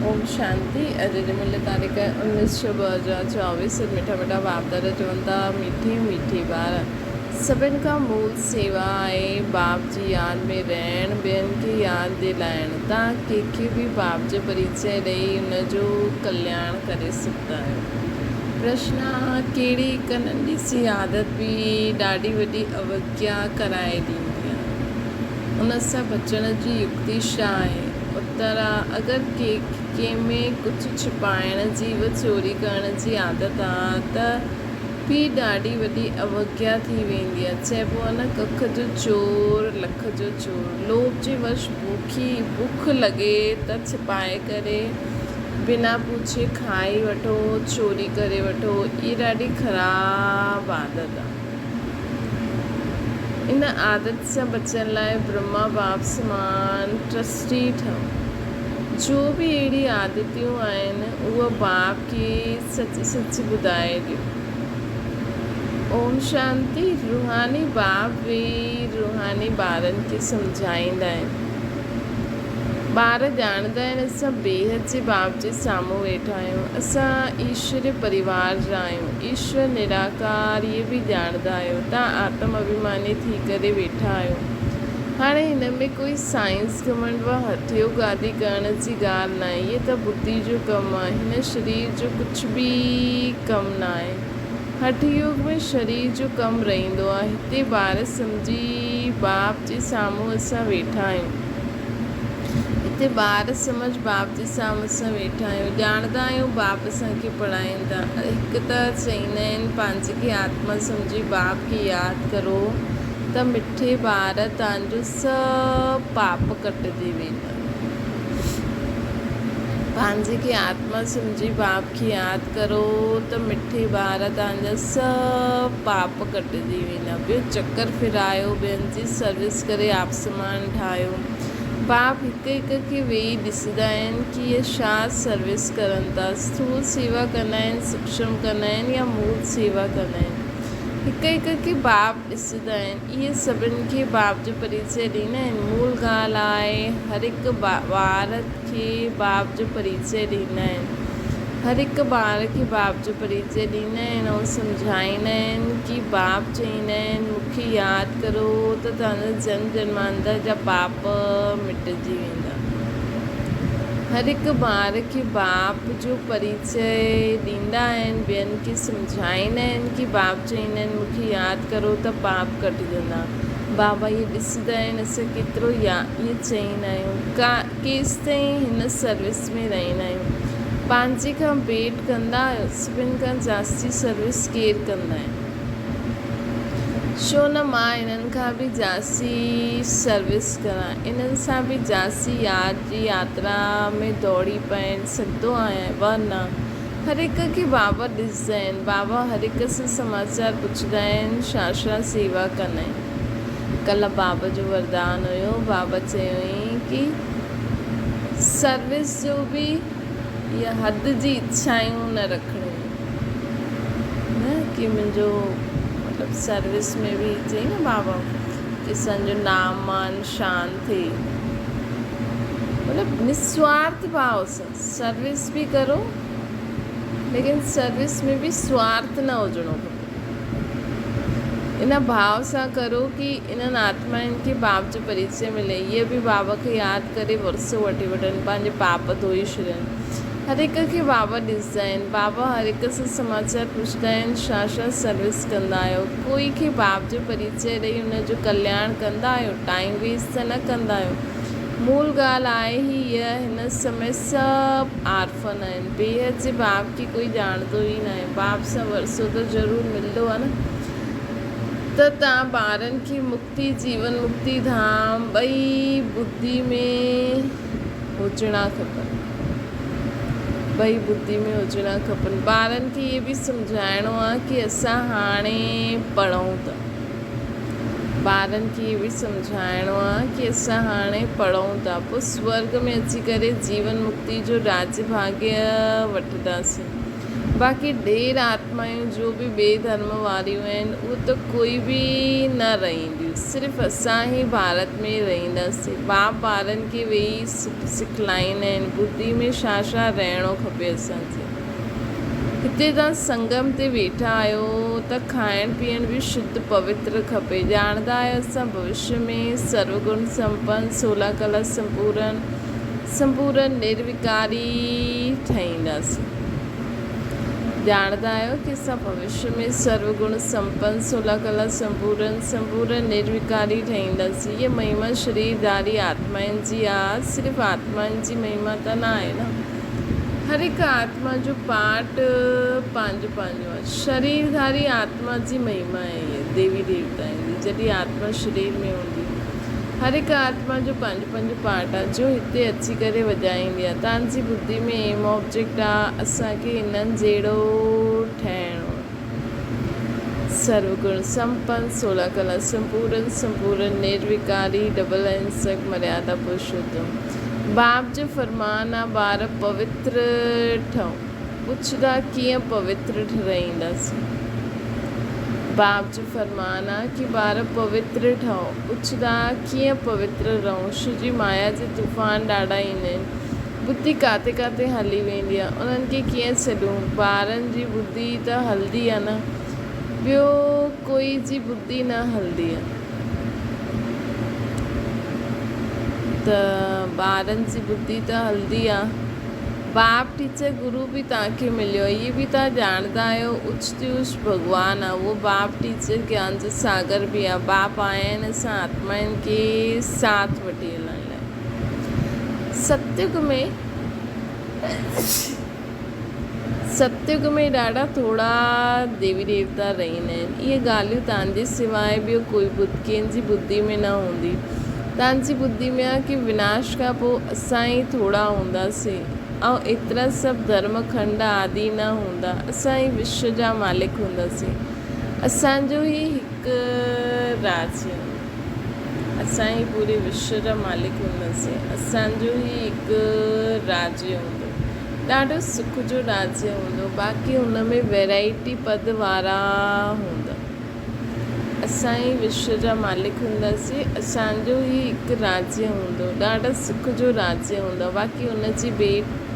ओम शांति। अॼु जी मिले तारीख़ 19/6/2024। मिठा मिठा बाप दादा चवनि था मीठी मीठी ॿार सभिनि खां मूल सेवा आहे बाप जी यादि में रहणु, ॿियनि खे यादि दिलाइणु। तव्हां कंहिंखे बि बाप जो परिचय ॾेई हुनजो कल्याण करे सघंदा आहियो। प्रश्न: कहिड़ी हिकु नंढी सी आदत बि ॾाढी वॾी अवज्ञा कराए ॾींदी आहे? उन सां बचण जी युक्ति छा आहे? उत्तर: अगरि कंहिंमें कुझु छिपाइण जी व चोरी करण जी आदत आहे त बि ॾाढी वॾी अवज्ञा थी वेंदी आहे। चइबो आहे न, कख जो चोर लख जो चोर। लोभ जे वश बुख लॻे त छिपाए करे बिना पुछे खाई वठो, चोरी करे वठो। इहा ॾाढी ख़राबु आदत आहे। इन आदत सां बचण लाइ ब्रह्मा बाप समान ट्रस्टी ठहो। जो बि अहिड़ी आदतियूं आहिनि उहा बाप खे सच सच ॿुधाए ॾियो। ओम शांति। रूहानी बाप वेही रूहानी ॿारनि खे सम्झाईंदा आहिनि। ॿार ॼाणंदा आहिनि असां बेहद जे बाप जे साम्हूं वेठा आहियूं, असां ईश्वरीय परिवार जा आहियूं। ईश्वर निराकार इहे बि ॼाणंदा आहियो। तव्हां आत्म अभिमानी थी करे वेठा आहियो। हाणे हिन में कोई साइंस घमंड व हथयोग आदि करण जी ॻाल्हि न आहे। इहे त बुद्धि जो कमु आहे। हिन शरीर जो कुझु बि कमु न आहे। हठयोग में शरीर जो कमु रहंदो आहे। हिते ॿार सम्झी बाप जे साम्हूं असां वेठा आहियूं। हिते ॿार समझ बाप जे साम्हूं असां वेठा आहियूं। ॼाणंदा आहियूं बाप असांखे पढ़ाईंदा। हिकु त चईंदा आहिनि पंहिंजे खे आत्मा सम्झी बाप खे यादि करो त मिठे ॿार तव्हांजो सभु पाप कटिजी वेंदा। पंहिंजे खे आत्मा सम्झी बाप खे यादि करो त मिठे ॿार तव्हांजा सभु पाप कटिजी वेंदा। ॿियो चकर फिरायो, ॿियनि जी सर्विस करे आप समान ठाहियो। बाप हिकु हिकु खे वेही ॾिसंदा आहिनि कि इहे छा सर्विस करनि था। स्थूल सेवा कंदा आहिनि, सूक्ष्म कंदा आहिनि या मूल सेवा कंदा आहिनि। हिकु हिकु खे बाप ॾिसंदा आहिनि। इहे सभिनि खे बाप जो परिचय ॾींदा आहिनि। मूल ॻाल्हि आहे हर हिकु ॿार खे बाप जो परिचय ॾींदा आहिनि। हर हिकु ॿार खे बाप जो परिचय ॾींदा आहिनि ऐं सम्झाईंदा आहिनि कि बाप चईंदा आहिनि मूंखे यादि करो त तव्हांजा जन्म जन्मांतर जा पाप मिटिजी वेंदा। हर हिकु ॿार खे बाप जो परिचय ॾींदा आहिनि। ॿियनि खे सम्झाईंदा आहिनि कि बाप चईंदा आहिनि मूंखे यादि करो त पाप कटिजंदा। बाबा इहे ॾिसंदा आहिनि असां केतिरो इहे चईंदा आहियूं। केसि ताईं हिन सर्विस में रहंदा आहियूं। पंहिंजे खां भेट कंदा आहियो। सभिनि खां जास्ती सर्विस केरु कंदा आहिनि? छो न मां इन्हनि खां बि जास्ती सर्विस करां, इन्हनि सां बि जास्ती यादि जी यात्रा में दौड़ी पाइणु सघंदो आहियां। वरना हर हिक खे बाबा ॾिसंदा आहिनि। बाबा हर हिक सां समाचार पुछंदा आहिनि, छा सेवा कंदा आहिनि। कल्ह बाबा जो वरदान हुयो। बाबा चयो हुई कि सर्विस जो बि इहा हद जी इच्छायूं न रखणियूं, न कि मुंहिंजो मतिलबु सर्विस में बि चई न बाबा कि असांजो नाम मान शान थिए। मतिलबु निस्वार्थ भाव सां सर्विस बि करो, लेकिन सर्विस में बि स्वार्थ न हुजणो खपे। इन भाव सां करो कि इन्हनि आत्माउनि खे बाप जो परिचय मिले। इहे बि बाबा खे यादि करे वरसो वठी वठनि, पंहिंजे पाप धोई छॾनि। हर हिक खे बाबा ॾिसंदा आहिनि। बाबा हर हिक सां समाचार पुछंदा आहिनि, छा सर्विस कंदा आहियो। कोई खे बाप जो परिचय ॾेई हुनजो कल्याण कंदा आहियो। टाइम वेस्ट त न कंदा आहियो। मूल ॻाल्हि आहे ही इहा, हिन समय सभु आर्फन आहिनि। बेहद जे बाप खे कोई ॼाणंदो ई न आहे। बाप सां वरसो त ज़रूरु मिलंदो आहे न। त तव्हां ॿारनि खे मुक्ति, जीवन मुक्ति धाम ॿई बुद्धि में हुजणा खपनि। ॿई बुद्धि में हुजणा खपनि। ॿारनि खे इहे बि सम्झाइणो आहे कि असां हाणे पढ़ूं था। ॿारनि खे इहे बि सम्झाइणो आहे कि असां हाणे पढ़ूं था, पोइ स्वर्ग में अची करे जीवन मुक्ति जो राज्य भाग्य वठंदासीं। बाक़ी ढेर आत्मायूं जो बि ॿिए धर्म वारियूं आहिनि उहे त कोई बि न रहंदियूं, सिर्फ़ु असां ई भारत में रहंदासीं। बाप ॿारनि खे वेही सिखलाईंदा आहिनि बुद्धि में छा छा रहणो खपे असांखे। हिते तव्हां संगम ते वेठा आहियो त खाइण पीअण बि शुद्ध पवित्र खपे। ॼाणंदा आहियो असां भविष्य में सर्वगुण संपन्न 16 कला संपूर्ण निर्विकारी ठहींदासीं। ॼाणंदा आहियो कि असां भविष्य में सर्वगुण संपन्न 16 कला संपूर्ण निर्विकारी ठहींदासीं। इहा महिमा शरीरधारी आत्माउनि जी आहे, सिर्फ़ु आत्माउनि जी महिमा त न आहे न। हर हिकु आत्मा जो पार्ट पंहिंजो पंहिंजो आहे। शरीरधारी आत्मा जी महिमा आहे इहा देवी देवताउनि जी। जॾहिं आत्मा शरीर में हूंदी हर हिकु आत्मा जो पंहिंजो पंहिंजो पार्ट आहे जो हिते अची करे वॼाईंदी आहे। तव्हांजी बुद्धि में एम ऑब्जेक्ट आहे असांखे हिननि जहिड़ो ठहिणो। सर्वगुण संपन्न 16 कला संपूर्ण निर्विकारी डबल अहिंसक मर्यादा पुरुषोत्तम। बाप जो फरमान आहे ॿार पवित्र ठहो। पुछंदा कीअं पवित्र रहंदासीं। बाप जो फरमान आहे कि ॿार पवित्र ठहो। पुछंदा कीअं पवित्र रहूं। जी माया जे तूफ़ान ॾाढा ईंदा आहिनि। बुद्धि काथे काथे हली वेंदी आहे, उन्हनि खे कीअं छॾूं। ॿारनि जी बुद्धि त हलंदी आहे न, ॿियो कोई जी बुद्धि न हलंदी आहे। त ॿारनि जी बुद्धि त हलंदी आहे। बाप टीचर गुरु बि तव्हांखे मिलियो, इहे बि तव्हां ॼाणंदा आहियो। उच्च भॻवानु आहे उहो। बाप टीचर ज्ञान जो सागर बि आहे। बाप आया आहिनि असां आत्माउनि खे साथ वठी हलण लाइ। सत्युग में ॾाढा थोरा देवी देवता रहंदा आहिनि। इहे ॻाल्हियूं तव्हांजे सवाइ ॿियो कोई कंहिंजी बुद्धि में न हूंदी। तव्हांजी बुद्धि में आहे कि विनाश खां पोइ असां ई थोरा हूंदासीं ऐं एतिरा सभु धर्म खंड आदि न हूंदा। असां ई विश्व जा मालिक हूंदासीं। असांजो ई हिकु राज्य, असां ई पूरे विश्व जा मालिक हूंदासीं। असांजो ई हिकु राज्य हूंदो, ॾाढो सुख जो राज्य हूंदो। बाक़ी हुन में वैराइटी पद वारा हूंदा। असां ई विश्व जा मालिक हूंदासीं। असांजो ई हिकु राज्य हूंदो, ॾाढा सुख जो राज्य हूंदो।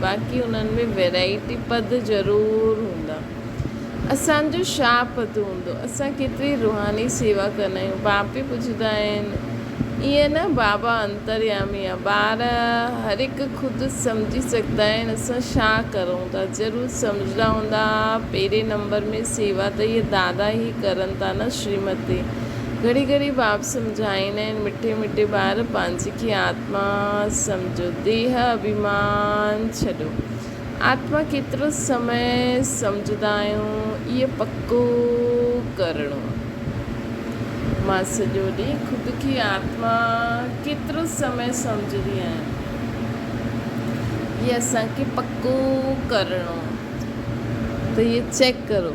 बाक़ी उन्हनि में वैराइटी पद ज़रूरु हूंदा। असांजो छा पद हूंदो। असां केतिरी रुहानी सेवा कंदा आहियूं। बाप बि पुछंदा आहिनि ईअं न बाबा अंतर्यामी आहे। ॿार हर हिकु ख़ुदि सम्झी सघंदा आहिनि असां छा करूं था। ज़रूरु सम्झंदा हूंदा। पहिरें नंबर में सेवा त इहे दादा ई करनि था न श्रीमत ते। घड़ी घड़ी बाप सम्झाईंदा आहिनि मिठे मिठे ॿार पंहिंजी खे आत्मा सम्झो, देह अभिमान छॾो। आत्मा केतिरो समय सम्झंदा आहियूं इहो पको करिणो। मां सॼो ॾींहुं ख़ुदि खे आत्मा केतिरो समय सम्झंदी आहियां, इहे असांखे पको करिणो। त इहे चेक करो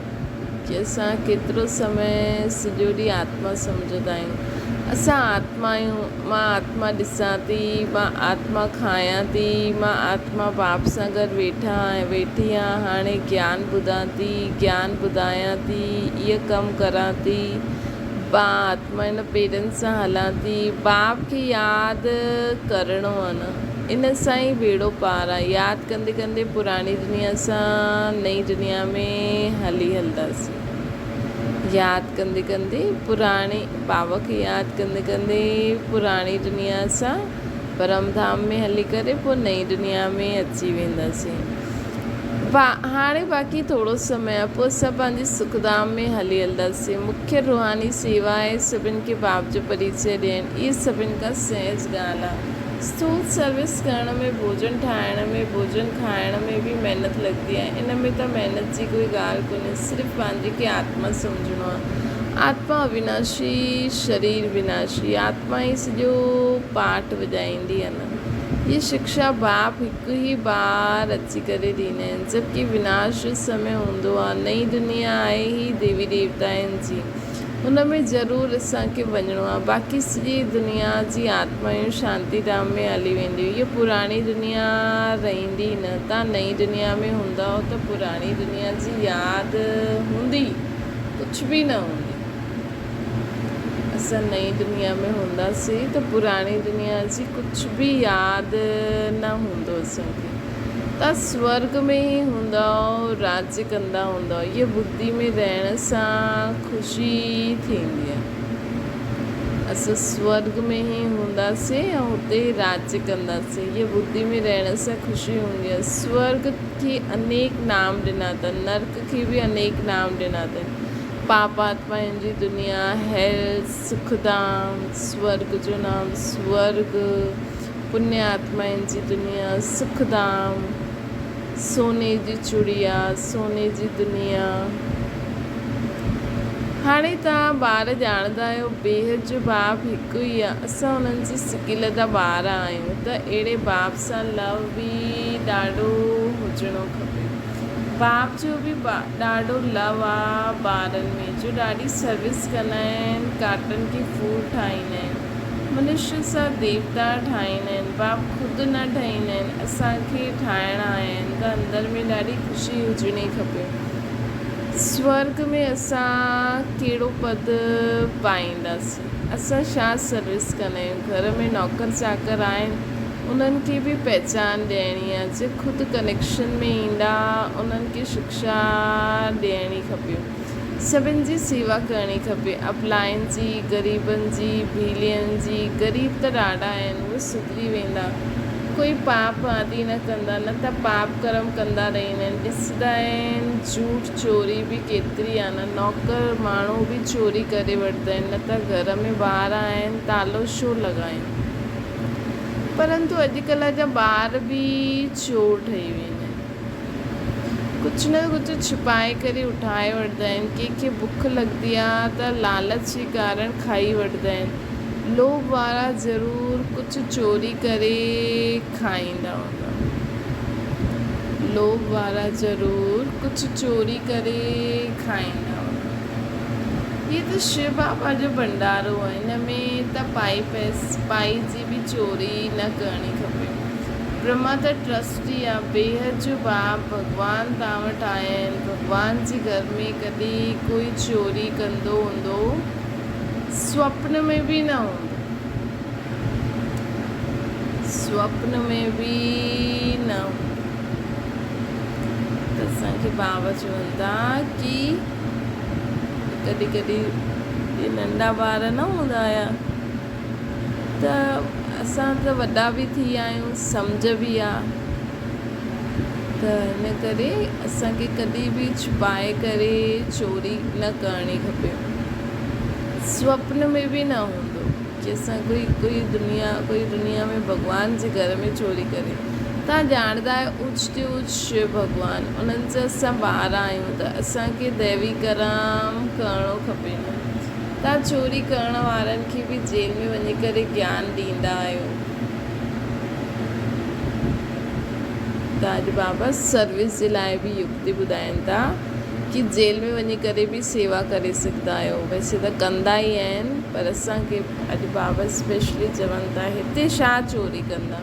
कि असां केतिरो समय सॼो ॾींहुं आत्मा सम्झंदा आहियूं। असां आत्मा आहियूं। मां आत्मा ॾिसां थी, मां आत्मा खायां थी, मां आत्मा बाप सां गॾु वेठी आहियां। हाणे ज्ञान ॿुधां थी, ज्ञान ॿुधायां थी, इहो कमु करां थी। मां आत्मा इन पेरनि सां हलां थी। बाप खे यादि करिणो आहे न, इन सां ई बेड़ो पार आहे। यादि कंदे कंदे पुराणी दुनिया सां नई दुनिया में हलंदासीं। यादि कंदे कंदे पुराणे बाबा खे यादि कंदे कंदे पुराणी दुनिया सां परम धाम में हली करे पोइ नई दुनिया में अची वेंदासीं। हाणे बाक़ी थोरो समय आहे, पोइ असां पंहिंजी सुखधाम में हलंदासीं। मुख्य रुहानी सेवा आहे सभिनि खे बाप जो परिचय ॾियणु। इहा सभिनि खां सहज ॻाल्हि आहे। स्थूल सर्विस करण में, भोजन ठाहिण में, भोजन खाइण में बि महिनत लॻंदी आहे। इन में त महिनत जी कोई ॻाल्हि कोन्हे। सिर्फ़ु पंहिंजे खे आत्मा सम्झणो आहे। आत्मा अविनाशी, शरीर विनाशी। आत्मा ई सॼो पाठ वॼाईंदी आहे न। ये शिक्षा बाप हिकु ई बार अची करे ॾींदा आहिनि। जबकि विनाश जो समय हूंदो आहे। नई दुनिया आहे ई देवी देवताउनि जी। उन में ज़रूरु असांखे वञिणो आहे। बाक़ी सॼी दुनिया जी आत्मायूं शांति धाम में हली वेंदियूं। इहा पुराणी दुनिया रहंदी न। तव्हां नई दुनिया में हूंदा त पुराणी दुनिया जी यादि हूंदी, कुझु बि न हूंदी। असां नई दुनिया में हूंदासीं त पुराणी दुनिया जी कुझु बि यादि न हूंदो असांखे। तव्हां स्वर्ग में ई हूंदो, राज्य कंदा हूंदो। इहा बुद्धि में रहण सां ख़ुशी थींदी आहे। असां स्वर्ग में ई हूंदासीं ऐं हुते ई राज्य कंदासीं। इहा बुद्धि में रहण सां ख़ुशी हूंदी आहे। स्वर्ग खे अनेक नाम ॾिना अथनि, नर्क खे बि अनेक नाम ॾिना अथनि। पाप आत्माउनि जी दुनिया, हेल, सुखधाम, स्वर्ग जो नाम स्वर्ग, पुण्य आत्माउनि जी दुनिया सुखधाम, सोने जी चुड़िया, सोने जी दुनिया। हाणे तव्हां ॿार ॼाणंदा आहियो बेहद जो बाप हिकु ई आहे। असां उन्हनि जी सिकिल जा ॿार आहियूं त अहिड़े बाप सां लव बि ॾाढो हुजणो खपे। बाप जो बि ॾाढो लव आहे ॿारनि में, जो ॾाढी सर्विस कंदा आहिनि, काटन की फूल ठाहींदा आहिनि, मनुष्य सां देवता ठाहींदा आहिनि। बाप ख़ुदि न ठाहींदा आहिनि, असांखे ठाहिणा आहिनि त अंदरि में ॾाढी ख़ुशी हुजणी खपे। स्वर्ग में असां कहिड़ो पद पाईंदासीं? असां छा सर्विस कंदा आहियूं? घर में नौकर चाकर आहिनि, उन्हनि खे बि पहचान ॾियणी आहे। जे ख़ुदि कनेक्शन में ईंदा उन्हनि खे शिक्षा ॾियणी खपे। सभिनि जी सेवा करणी खपे। अपलायनि जी, ग़रीबनि जी, भीलियनि जी। ग़रीब त ॾाढा आहिनि, उहे सुधरी वेंदा। कोई पाप आदि न कंदा, न त पाप कर्म कंदा रहंदा आहिनि। ॾिसंदा आहिनि झूठ चोरी बि केतिरी आहे न। नौकर माण्हू बि चोरी करे वठंदा आहिनि, न त घर में ॿार आहिनि तालो छो लॻाइनि। परंतु अॼुकल्ह जा ॿार बि चोर ठही वेंदा आहिनि। कुझु न कुझु छिपाए करे उठाए वठंदा आहिनि। कंहिंखे बुख लॻंदी आहे त लालच जे कारण खाई वठंदा आहिनि। लोभ वारा ज़रूरु कुझु चोरी करे खाईंदा हूंदा। लोभ वारा ज़रूरु कुझु चोरी करे खाईंदा हूंदा। इहे त शिव बाबा जो भंडारो आहे। हिन में त पाई जी बि चोरी न करणी खपे। ब्रह्मा त ट्रस्टी आहे, बेहद जो बाप भॻवान तव्हां वटि आया आहिनि। भॻवान जे घर में कॾहिं कोई चोरी कंदो हूंदो? स्वप्न में बि न हूंदो। स्वप्न में बि न हूंदो। त असांखे बाबा चवनि था की कॾहिं कॾहिं इहे नंढा ॿार न हूंदा हुया त असां त वॾा बि थी विया आहियूं, सम्झ बि आहे। त हिन करे असांखे कॾहिं बि छुपाए करे चोरी न करणी खपे। स्वप्न में बि न हूंदो कि असां कोई दुनिया में भॻवान जे घर में चोरी करे। तव्हां ॼाणंदा आहियो उच ते उच शिव भॻवान, उन्हनि जा असां ॿार आहियूं त असांखे दैवी कर्म करिणो खपे न। तव्हां चोरी करण वारनि खे बि जेल में वञी करे ज्ञान ॾींदा आहियो। त अॼु बाबा सर्विस जे लाइ बि युक्ति ॿुधाइनि था कि जेल में वञी करे बि सेवा करे सघंदा आहियो। वैसे त कंदा ई आहिनि, पर असांखे अॼु बाबा स्पेशली चवनि था हिते छा चोरी कंदा।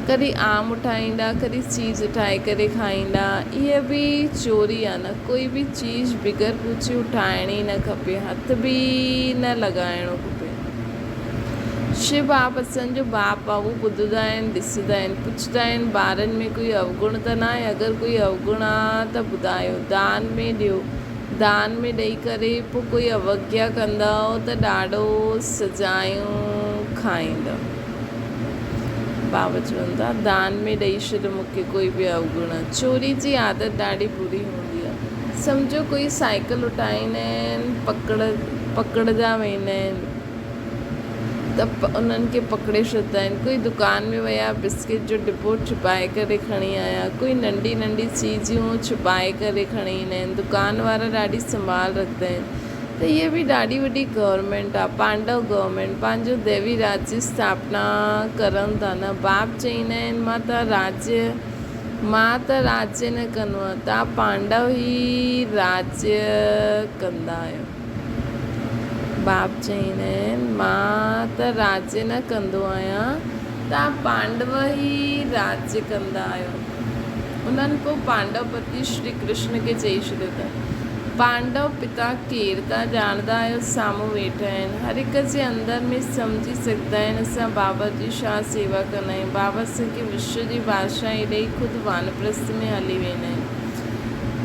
कॾहिं आम उठाईंदा, कॾहिं चीज़ ठाहे करे खाईंदा, इहा बि चोरी आहे न। कोई बि चीज़ बिगर पुछे उठाइणी न खपे, हथ बि न लॻाइणो खपे। शिव बाप असांजो बाप आहे, उहो ॿुधंदा आहिनि, ॾिसंदा आहिनि, पुछंदा आहिनि ॿारनि में कोई अवगुण त न आहे? अगरि कोई अवगुण आहे त ॿुधायो, दान में ॾियो। दान में ॾेई करे पोइ कोई अवज्ञा कंदव त ॾाढो सजायूं खाईंदव। बाबा चवनि था दान में ॾेई छॾ मूंखे कोई बि अवगुण। चोरी जी आदत ॾाढी बुरी हूंदी आहे। सम्झो कोई साइकिल उठाईंदा आहिनि, पकड़जा वेंदा आहिनि त उन्हनि खे पकड़े छॾंदा आहिनि। कोई दुकान में विया, बिस्किट जो डिब्बो छुपाए करे खणी आया, कोई नंढी नंढी चीजियूं छुपाए करे खणी ईंदा आहिनि। दुकान वारा ॾाढी संभाल रखंदा आहिनि। त इहा बि ॾाढी वॾी गवर्नमेंट आहे, पांडव गवर्नमेंट, पंहिंजो दैवी राज्य जी स्थापना करनि था न। बाप चईंदा आहिनि मां त राज्य न कंदो आहियां, तव्हां पांडव ई राज्य कंदा आहियो। बाप चईंदा आहिनि मां त राज्य न कंदो आहियां, तव्हां पांडव ई राज्य कंदा आहियो। उन्हनि पोइ पांडवपति श्री कृष्ण खे चई छॾियो त पांडव पिता केरु था ॼाणंदा आहियो, साम्हूं वेठा आहिनि, हर हिक जे अंदर में सम्झी सघंदा आहिनि असां बाबा जी छा सेवा कंदा आहियूं। बाबा असांखे विश्व जी बादशाही ॾेई ख़ुदि वानप्रस्थ में हली वेंदा आहिनि,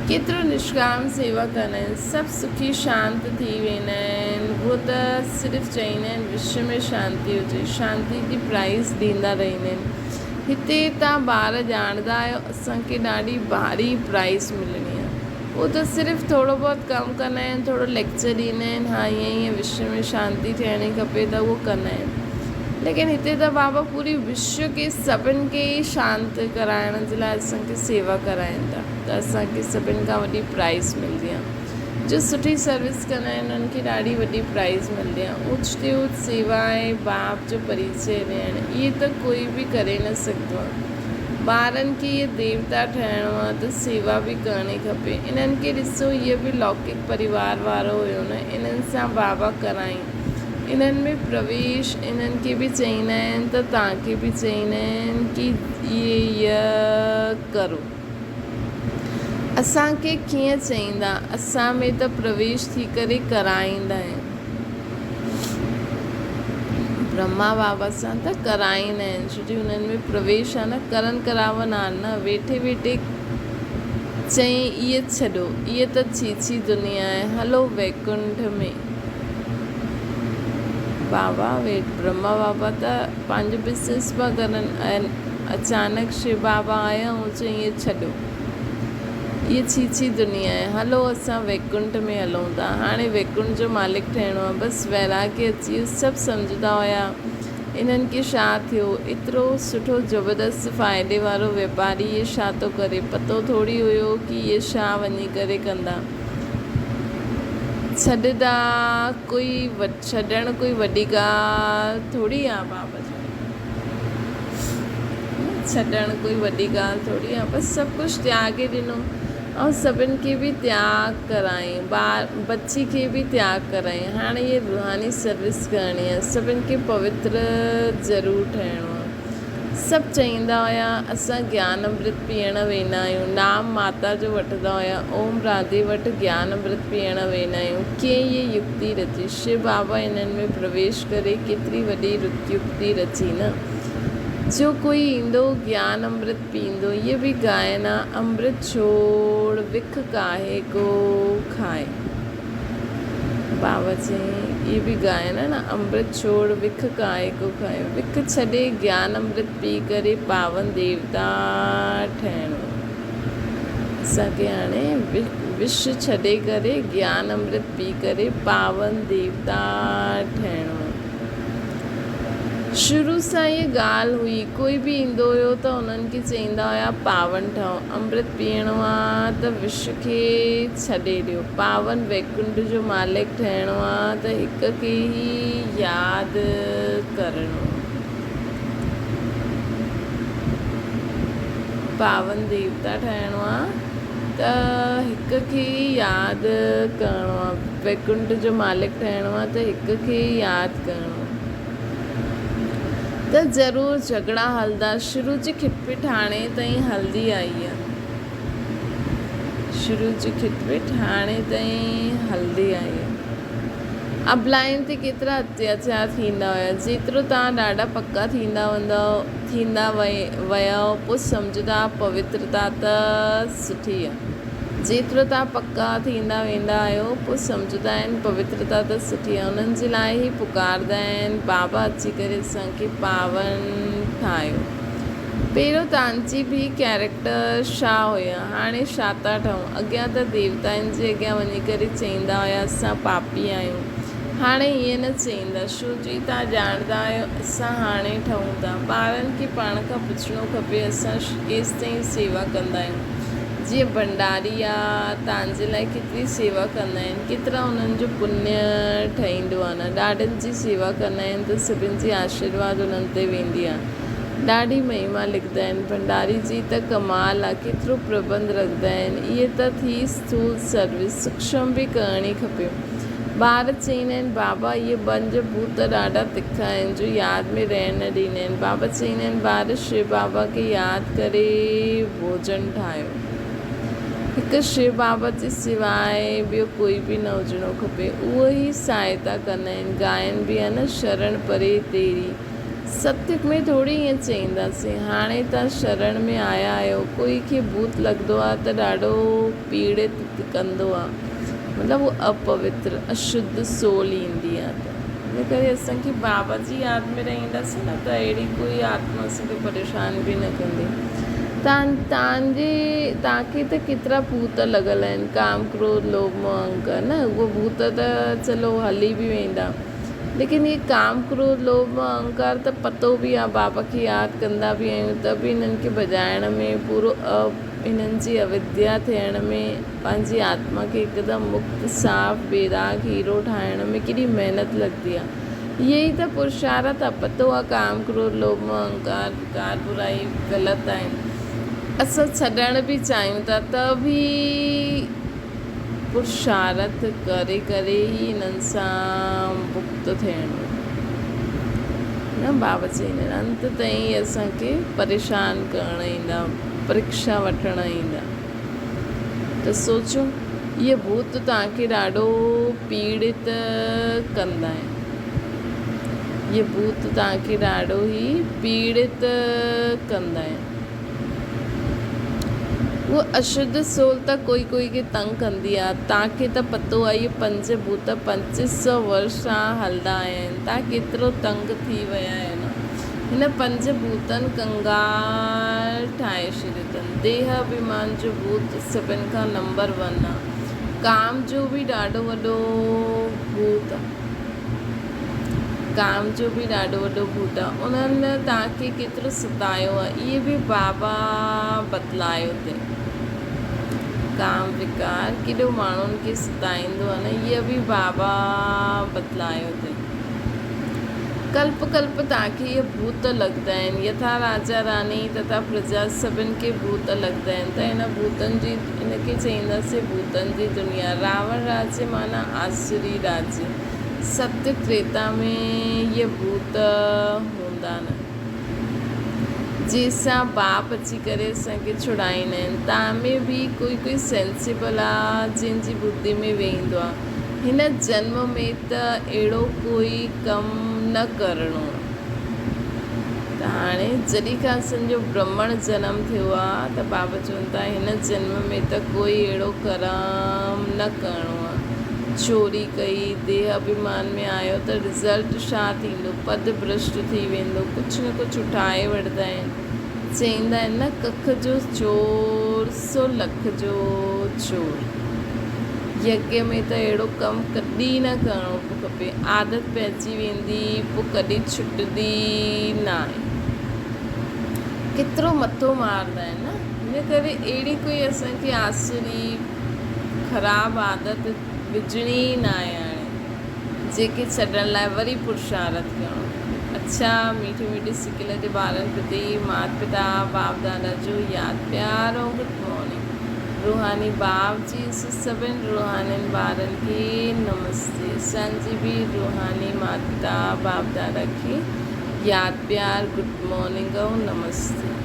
केतिरो निष्काम सेवा कंदा आहिनि, सभु सुखी शांत थी वेंदा आहिनि। उहो त सिर्फ़ु चईंदा आहिनि विश्व में शांती हुजे, शांती जी प्राइज़ ॾींदा रहंदा आहिनि। हिते तव्हां ॿार ॼाणंदा आहियो असांखे ॾाढी भारी प्राइज़ मिलणी आहे। वो तो सिर्फ़ु थोरो बहुत कमु कंदा आहिनि, थोरो लेक्चर ॾींदा आहिनि, हा ईअं ईअं विश्व में शांती थियणी खपे त उहो कंदा आहिनि। लेकिन हिते त बाबा पूरी विश्व खे सभिनि खे ई शांत कराइण जे लाइ असांखे सेवा कराइनि था, त असांखे सभिनि खां वॾी प्राइज़ मिलंदी आहे। जो सुठी सर्विस कंदा आहिनि उन्हनि खे ॾाढी वॾी प्राइज़ मिलंदी आहे। ऊच ते ऊच सेवा आहे, बाप जो परिचय ॾियणु, इहे त कोई बि करे न सघंदो आहे। ॿारनि खे इहे देवता ठहिणो आहे त सेवा बि करणी खपे। इन्हनि खे ॾिसो, इहो बि लौकिक परिवार वारो हुयो न, इन्हनि सां बाबा कराईं, इन्हनि में प्रवेश इन्हनि खे बि चईंदा आहिनि त तव्हांखे बि चईंदा आहिनि कि इहे करो। असांखे कीअं चईंदा, असां में त प्रवेश थी करे कराईंदा आहिनि। ब्रह्मा बाबा सां त कराईंदा आहिनि, छोकी हुननि में प्रवेश आहे न, करन करावन आहे न। वेठे वेठे चईं इहे छॾो, इहे त छीछी दुनिया आहे, हलो वैकुंठ में। बाबा ब्रह्मा बाबा त पंहिंजो बिज़नेस पिया करनि ऐं अचानक शिव बाबा आया ऐं चईं इहे छॾो, इहे छीछी दुनिया आहे, हलो असां वैकुंठ में हलूं था। हाणे वैकुंठ जो मालिक ठहिणो आहे, बसि वैराग्य अची वियो। सभु सम्झंदा हुया इन्हनि खे छा थियो, एतिरो सुठो ज़बरदस्त फ़ाइदे वारो वापारी इहे छा थो करे, पतो थोरी हुयो कि इहे छा वञी करे कंदा। छॾंदा छॾणु कोई वॾी ॻाल्हि थोरी आहे। बाबा छॾणु कोई वॾी ॻाल्हि थोरी आहे, बसि सभु कुझु त्यागे ॾिनो ऐं सभिनि खे बि त्याग कराईं, बच्ची खे बि त्याग कराईं। हाणे इहे रूहानी सर्विस करणी आहे, सभिनि खे पवित्र ज़रूरु ठहिणो आहे। सभु चईंदा हुया असां ज्ञान अमृत पीअण वेंदा आहियूं, नाम माता जो वठंदा हुया, ओम राधे वटि ज्ञान अमृत पीअण वेंदा आहियूं। कीअं इहे युक्ति रची, शिव बाबा इन्हनि में प्रवेश करे केतिरी वॾी युक्ति रची न। जो कोई ईंदो ज्ञान अमृत पींदो, ये भी गायना अमृत छोड़ विख काहे को खाए। बाबा चईं ये भी गायना न अमृत छोड़ विख काहे को खाए। विख छॾे ज्ञान अमृत पी करे पावन देवता ठहिणो। असांखे हाणे विष छॾे करे ज्ञान अमृत पी करे पावन देवता ठहिणो। शुरू सां इहा ॻाल्हि हुई, कोई बि ईंदो हुयो त उन्हनि खे चईंदा हुया पावन ठहो, अमृत पीअणो आहे त विष खे छॾे ॾियो, पावन वैकुंठ जो मालिक ठहिणो आहे त हिक खे ई यादि करिणो, पावन देवता ठहिणो आहे त हिक खे ई यादि करिणो आहे, वैकुंठ जो मालिक ठहिणो आहे त हिक खे ई यादि करिणो त ज़रूरु झगड़ा हलंदा। शुरू जी खिटपिट हाणे ताईं हलंदी आई आहे, शुरू जी खिटपिट हाणे ताईं हलंदी आई आहे। अबलाइन ते केतिरा अत्याचार थींदा हुया, जेतिरो तव्हां ॾाढा पका थींदा विया पोइ सम्झंदा पवित्रता त सुठी आहे। जेतिरो तव्हां पका थींदा वेंदा आहियो पोइ सम्झंदा आहिनि पवित्रता त सुठी आहे। उन्हनि जे लाइ ई पुकारंदा आहिनि बाबा अची करे असांखे पावन ठाहियो। पहिरियों तव्हांजी बि कैरेक्टर छा हुया, हाणे छा था ठहूं। अॻियां त देवताउनि जे अॻियां वञी करे चईंदा हुया असां पापी आहियूं, हाणे ईअं न चईंदा, छो जी तव्हां ॼाणंदा आहियो असां हाणे ठहूं था। ॿारनि खे पाण खां पुछणो खपे असां केसि ताईं सेवा कंदा आहियूं। जीअं भंडारी आहे, तव्हांजे लाइ केतिरी सेवा कंदा आहिनि, केतिरा उन्हनि जो पुण्य ठहींदो आहे न। ॾाढनि जी सेवा कंदा आहिनि त सभिनि जी आशीर्वाद उन्हनि ते वेंदी आहे। ॾाढी महिमा लिखंदा आहिनि भंडारी जी त कमाल आहे, केतिरो प्रबंध रखंदा आहिनि। इहे त थी स्थूल सर्विस, सूक्ष्म बि करणी खपे। ॿार चईंदा आहिनि बाबा इहे पंज भूत ॾाढा तिखा आहिनि जो यादि में रहण न ॾींदा आहिनि। बाबा चईंदा आहिनि ॿार शिव बाबा खे यादि करे भोजन ठाहियो। हिकु शिव बाबा जे सवाइ ॿियो कोई बि न हुजिणो खपे, उहो ई सहायता कंदा आहिनि। गायन बि आहे न, शरण परे तेरी। सत्य में थोरी ईअं चईंदासीं। हाणे तव्हां शरण में आया आहियो, कोई खे भूत लॻंदो आहे त ॾाढो पीड़ित कंदो आहे, मतिलबु उहो अपवित्र अशुद्ध सोल ईंदी आहे। त इन करे असांखे बाबा जी यादि में रहंदासीं न त अहिड़ी कोई आत्मा असांखे परेशान बि न कंदी। तव्हांखे त केतिरा भूत लॻल आहिनि, काम क्रोध लोभ मोह अहंकार न, उहो भूत त चलो हली बि वेंदा, लेकिन ये काम क्रोध लोभ मोह अहंकार त पतो बि आहे। बाबा खे यादि कंदा बि आहियूं त बि इन्हनि खे भॼाइण में पूरो इन्हनि जी अविद्या थियण में, पंहिंजी आत्मा खे हिकदमि मुक्त साफ़ बेदाग हीरो ठाहिण में केॾी महिनत लॻंदी आहे। इहे ई त पुरुषार्थ आहे। पतो आहे काम क्रोध लोभ मोह अहंकार विकार बुराई ग़लति आहिनि, असां छॾण बि चाहियूं था त बि पुरुषार्थ करे करे ई इन्हनि सां मुक्त थियणो न। बाबा चईंदा आहिनि अंत ताईं असांखे परेशान करणु ईंदा, परीक्षा वठणु ईंदा। त सोचो इहे भूत तव्हांखे ॾाढो पीड़ित कंदा आहिनि, इहे भूत तव्हांखे ॾाढो ई पीड़ित कंदा आहिनि। उहो अशुद्ध सोल त कोई कोई खे तंग कंदी आहे। तव्हांखे त पतो आहे इहे पंज भूत 2500 वर्ष सां हलंदा आया आहिनि। तव्हां केतिरो तंग थी विया आहियो न। हिन पंज भूतनि कंगाल ठाहे छॾियो अथनि। देह अभिमान जो भूत सभिनि खां नंबर 1 आहे। काम जो बि ॾाढो वॾो भूत आहे, काम जो बि ॾाढो वॾो भूत आहे। उन्हनि तव्हांखे केतिरो सतायो आहे, इहे बि बाबा बतलायो अथई। काम विकार केॾो माण्हुनि खे सताईंदो आहे न, इहे बि बाबा बतलायो अथई। कल्प कल्प तव्हांखे इहे भूत लॻंदा आहिनि। यथा राजा रानी तथा प्रजा सभिनि खे भूत लॻंदा आहिनि। त हिन भूतनि जी, इनखे चईंदासीं भूतनि जी दुनिया। रावण राज्य माना आसुरी राज्य। सत्य त्रेता में इहे भूत हूंदा न, जंहिंसां बाप अची करे असांखे छुड़ाईंदा आहिनि। तव्हां में बि कोई कोई सेंसिबल आहे जंहिंजी बुद्धि में वेंदो आहे हिन जन्म में त अहिड़ो कोई कमु न करिणो आहे। त हाणे जॾहिं खां असांजो ब्रह्मण जनम थियो आहे त बाबा चवनि था हिन जन्म में त कोई अहिड़ो कर्म न करिणो आहे। चोरी कई, देह अभिमान में आयो त रिज़ल्ट छा थींदो? पद भ्रष्ट थी वेंदो, कुझु न कुझु उठाए वठंदा आहिनि। चईंदा आहिनि न कख जो चोर सो लख जो चोर। यज्ञ में त अहिड़ो कमु कॾहिं न करिणो खपे। आदत पइजी वेंदी पोइ कॾहिं छुटंदी न आहे। केतिरो मथो मारंदा आहिनि न। हिन करे अहिड़ी कोई असांखे आसुरी ख़राबु आदत विझणी न आहे हाणे, जेके छॾण लाइ वरी पुरुषार्थ करिणो। अच्छा मीठी मीठी सिकिल जे ॿारनि प्रति माता पिता बाप दादा जो यादि प्यार ऐं गुड मॉर्निंग। रूहानी बाप जी सभिनि रूहानियुनि ॿारनि खे नमस्ते। असांजी बि रूहानी माता पिता बाप दादा खे यादि प्यार गुड मॉर्निंग ऐं नमस्ते।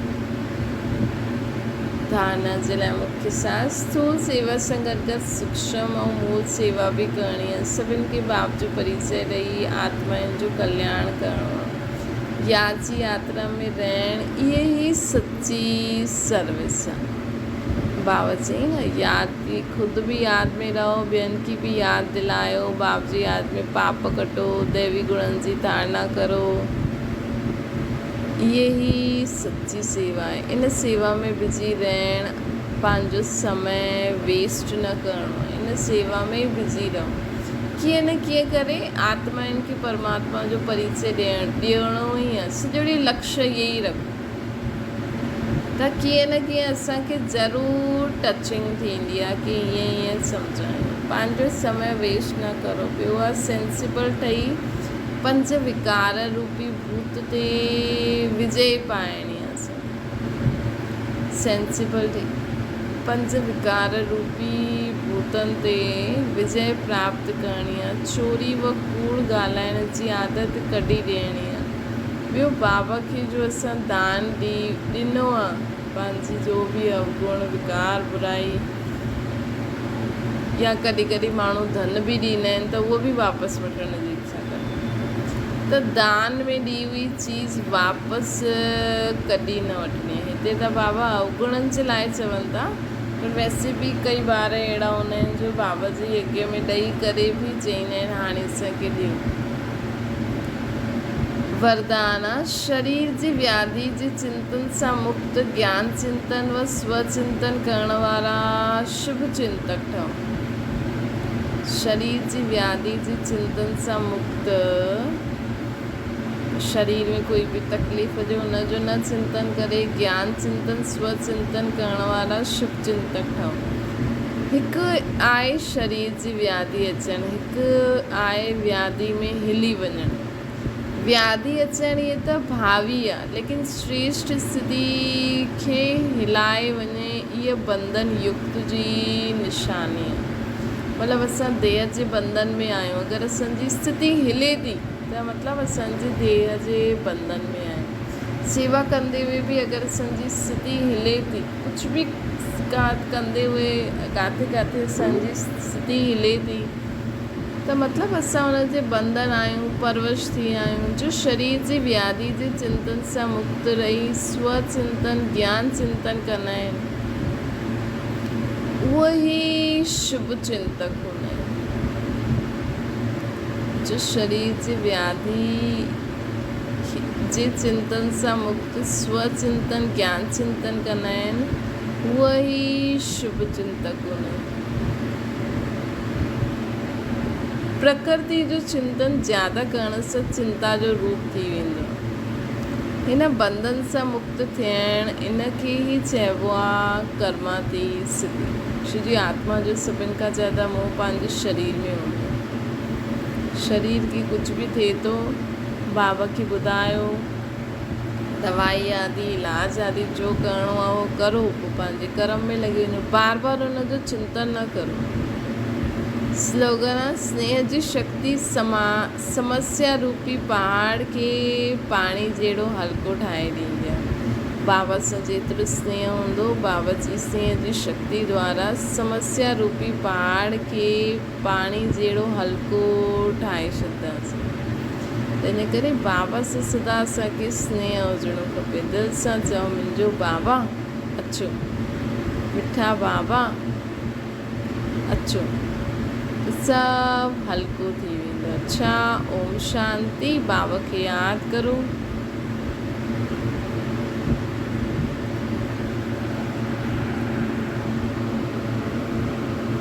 धारणा जे लाइ मुख्य सार स्थूल सेवा सां गॾु गॾु सूक्ष्म ऐं मूल सेवा बि करणी आहे। सभिनि खे बाप जो परिचय ॾेई आत्माउनि जो कल्याण करिणो आहे। यादि जी यात्रा में रहणु इहे ई सची सर्विस आहे। बाबा चई न यादि ख़ुदि बि यादि में रहो, ॿियनि खे बि यादि दिलायो। बाप जी यादि में पाप कटो, दैवी गुणनि जी धारणा करो। इहे ई सची सेवा आहे। इन सेवा में विझी रहणु, पंहिंजो समय वेस्ट न करिणो आहे। इन सेवा में विझी रहो। कीअं न कीअं करे आत्माउनि खे परमात्मा जो परिचय ॾियणो ई आहे। सॼो ॾींहुं लक्ष्य इहे ई रखो त कीअं न कीअं असांखे ज़रूरु टचिंग थींदी आहे कि ईअं ईअं सम्झायूं। पंहिंजो समय वेस्ट न करो। ॿियो आहे सेंसिबल ठही पंज विकार रूपी भूत ते विजय पाइणी आहे। सेंसिबल ठही पंज विकार रूपी भूतनि ते विजय प्राप्त करणी आहे। चोरी व कूड़ ॻाल्हाइण जी आदत कढी ॾियणी आहे। ॿियो बाबा खे जो असां दान ॾिनो आहे, पंहिंजी जो बि अवगुण विकार बुराई, या कॾहिं कॾहिं माण्हू धन बि ॾींदा आहिनि त उहो बि वापसि वठण जी इच्छा कंदा। त दान में ॾी हुई चीज़ वापसि कॾहिं न वठणी आहे। हिते त बाबा अवगुणनि जे लाइ चवनि था, पर वैसे बि कई ॿार अहिड़ा हूंदा आहिनि जो बाबा जी यज्ञ में ॾेई करे बि चईंदा आहिनि हाणे असांखे ॾियो। वरदान शरीर जी व्याधि जे चिंतन सां मुक्त ज्ञान चिंतन व स्वचिंतन करण वारा शुभ चिंतक ठहो। शरीर जी व्याधि जी चिंतन सां मुक्त, शरीर में कोई भी तकलीफ़ जो हुनजो न चिंतन करे ज्ञान चिंतन स्वचिंतन करण वारा शुभ चिंतक ठहो। हिकु आहे शरीर जी व्याधि अचणु, हिकु आहे व्याधि में हिली वञणु। व्याधि अचणु इहे त भावी आहे, लेकिन श्रेष्ठ स्थिति खे हिलाए वञे इहा बंधन युक्त जी निशानी आहे। मतिलबु असां देह जे बंधन में आहियूं, अगरि असांजी स्थिति हिले थी त मतिलबु असांजे देह जे बंधन में आहियूं। सेवा कंदे हुए बि अगरि असांजी स्थिति हिले थी, कुझु बि कंदे हुए किथे किथे असांजी स्थिति हिले थी त मतिलबु असां हुन जे बंधन आहियूं, परवश थी आहियूं। जो शरीर जी व्याधि जे चिंतन सां मुक्त रही स्वचिंतन ज्ञान चिंतन कंदा आहिनि, उहे ई शुभ चिंतक हूंदा आहिनि। जो शरीर जी व्याधि जे चिंतन सां मुक्त स्वचिंतन ज्ञान चिंतन कंदा आहिनि, उहे ई शुभ चिंतक हूंदा आहिनि। प्रकृति जो चिंतन ज़्यादा करण सां चिंता जो रूप थी वेंदो। हिन बंधन सां मुक्त थियण इन खे ई चइबो आहे कर्माती स्थिति। जी आत्मा जो सभिनि खां ज़्यादा मोह पंहिंजे शरीर में हूंदो आहे। शरीर खे कुझु बि थिए थो, बाबा खे ॿुधायो, दवाई आदि इलाज आदि जो करिणो आहे उहो करो, पोइ पंहिंजे कर्म में लॻी वञो, बार बार हुनजो चिंतन न करो। स्लोगन स्नेह जी शक्ति समस्या रूपी पहाड़ खे पाणी जहिड़ो हल्को ठाहे ॾींदी आहे। बाबा सां जेतिरो स्नेह हूंदो, बाबा जी स्नेह जी शक्ति द्वारा समस्या रूपी पहाड़ खे पाणी जहिड़ो हल्को ठाहे छॾींदासीं। इन करे बाबा सां सदा असांखे स्नेह हुजणो खपे। दिलि सां चओ, मुंहिंजो बाबा अचो, मिठा बाबा अचो, सभु हल्को थी वेंदो। अच्छा, ओम शांति। बाबा खे यादि करो।